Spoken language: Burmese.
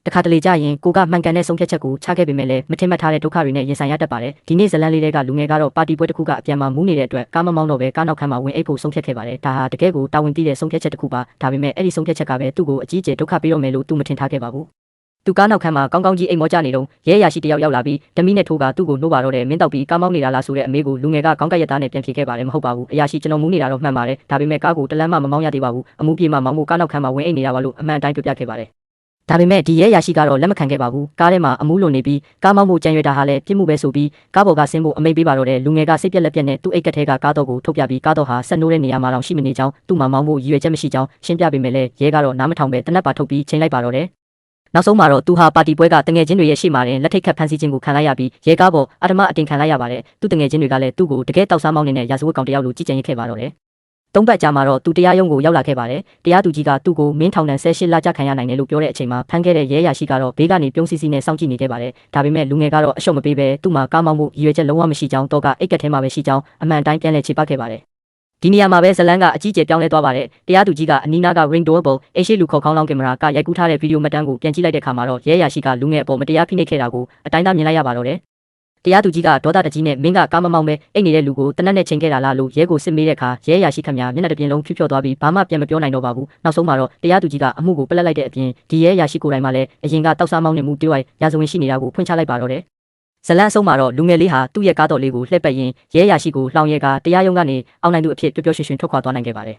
တခါတလေကြာရင်ကိုကမှန်ကန်တဲ့ဆုံးဖြတ်ချက်ကိုချခဲ့ပေမဲ့လည်းမထင်မှတ်ထားတဲ့ဒုက္ခတွေနဲ့ရင်ဆိုင်ရတတ်ပါတယ်ဒီနေ့ဇလန်လေးတွေကလူငယ်ကတော့ပါတီပွဲတစ်ခုကအပြန်မှာမူးနေတဲ့အတွက်ကားမမောင်းတော့ပဲကားနောက်ခန်းမှာဝင်အိပ်ဖို့ဆုံးဖြတ်ခဲ့ပါတယ်ဒါဟာတကယ်ကိုတာဝန်သိတဲ့ဆုံးဖြတ်ချက်တစ်ခုပါဒါပေမဲ့အဲ့ဒီဆုံးဖြတ်ချက်ကပဲသူ့ကိုအကြီးအကျယ်ဒုက္ခပေးတော့မယ်လို့သူမထင်ထားခဲ့ပါဘူးသူကားနောက်ခန်းမှာကောင်းကောင်းကြီးအိမ်မောကြနေတော့ရဲရရှိတယောက်ရောက်လာပြီးဓမီနဲ့ထိုးကသူ့ကိုနှိုးပါတော့တယ်မင်းတောက်ပြီးကားမောင်းနေတာလားဆိုတဲ့အမေးကိုလူငယ်ကခေါင်းကက်ရက်သားနဲ့ပြန်ဖြေခဲ့ပါတယ်မဟုတ်ပါဘူးအရာရှိကျွန်တော်မူးနေတာတော့မှန်ပါတယ်ဒါပေမဲ့ကားကိုတလန်းမှမမောင်းရသေးပါဘူးအမှုပြေမှမောင်းဖို့ကားနောက်ခန်းမှာဝင်အိပ်နေတာပါလို့အမှန်အတိုင်းပြောပြခဲ့ပါတယ်ဒါပေမဲ့ဒီရဲရရှိကတော့လက်မခံခဲ့ပါဘူးကားထဲမှာအမှုလွန်နေပြီးကားမောင်းဖို့ကြံရွယ်တာဟာလည်းပြစ်မှုပဲဆိုပြီးကားပေါ်ကဆင်းဖို့အမိန့်ပေးပါတော့တယ်လူငယ်ကစိတ်ပြက်လက်ပြက်နဲ့သူ့အိတ်ကက်ထဲကကားတော့ကိုထုတ်ပြပြီးကားတော့ဟာဆက်နိုးတဲ့နေရာမှာတော့ရှိမနေကြောင်းသူ့မှာမောင်းဖို့ရည်ရွယ်ချက်မရှိကြောင်းရှင်းပြပေးမယ်လေရဲကတော့နားမထောင်ပဲတနက်ပါထုတ်ပြီးချိန်လိုက်ပါတော့တယ်နောက်ဆုံးမှာတော့သူဟာပါတီပွဲကတငယ်ချင်းတွေရဲ့ရှေ့မှာတင်လက်ထိတ်ခတ်ဖမ်းဆီးခြင်းကိုခံလိုက်ရပြီးရဲကားပေါ်အဓမ္မအတင်ခံလိုက်ရပါတယ်သူတငယ်ချင်းတွေကလည်းသူ့ကိုတကယ်တောက်စားမောင်းနေတဲ့ရာဇဝတ်ကောင်တယောက်လိုကြည်ကြံရခဲ့ပါတော့တယ်သုံးပတ်ကြာမှာတော့သူတရားရုံးကိုရောက်လာခဲ့ပါတယ်တရားသူကြီးကသူ့ကိုမင်းထောင်ဒဏ်18လကြာခံရနိုင်တယ်လို့ပြောတဲ့အချိန်မှာဖမ်းခဲ့တဲ့ရဲရရှိကတော့ဘေးကနေပြုံးစီစီနဲ့စောင့်ကြည့်နေခဲ့ပါတယ်ဒါပေမဲ့လူငယ်ကတော့အရှုံးမပေးပဲသူ့မှာကားမောင်းမှုရည်ရွယ်ချက်လုံးဝမရှိကြောင်းတော့ကအိတ်ကက်ထဲမှာပဲရှိကြောင်းအမှန်တိုင်းပြန်လည်ခြေပတ်ခဲ့ပါတယ်ဒီနေရာမှာပဲဇလန်ကအကြီးကျယ်ပြောင်းလဲသွားပါတယ်တရားသူကြီးကအနီးနားက ring doorbell အရှိလူခေါ်ခေါင်းလောင်းကင်မရာကရိုက်ကူးထားတဲ့ဗီဒီယိုမှတ်တမ်းကိုပြန်ကြည့်လိုက်တဲ့အခါမှာတော့ရဲရရှိကလူငယ်အပေါ်မတရားဖိနှိပ်ခဲ့တာကိုအတိုင်းသားမြင်လိုက်ရပါတော့တယ်တရားသူကြီးကဒေါသတကြီးနဲ့မင်းကကားမမောင်းပဲအိတ်နေတဲ့လူကိုတနက်နဲ့ချိန်ခဲ့တာလားလို့ရဲကိုစစ်မေးတဲ့အခါရဲရရှိခမမျက်နှာတစ်ပြင်လုံးဖြူဖြော်သွားပြီးဘာမှပြန်မပြောနိုင်တော့ပါဘူးနောက်ဆုံးမှာတော့တရားသူကြီးကအမှုကိုပလက်လိုက်တဲ့အပြင်ဒီရဲရရှိကိုယ်တိုင်မှလည်းအရင်ကတောက်စားမောင်းနေမှုတွေးရဇဝင်ရှိနေတာကိုဖွင့်ချလိုက်ပါတော့တယ်ဇလန်အဆုံးမှာတော့လူငယ်လေးဟာသူ့ရဲ့ကားတော်လေးကိုလှည့်ပတ်ရင်းရဲရရှိကိုလှောင်ရဲကတရားရုံးကနေအောင်နိုင်သူအဖြစ်ပျော်ပျော်ရွှင်ရွှင်ထွက်ခွာသွားနိုင်ခဲ့ပါတယ်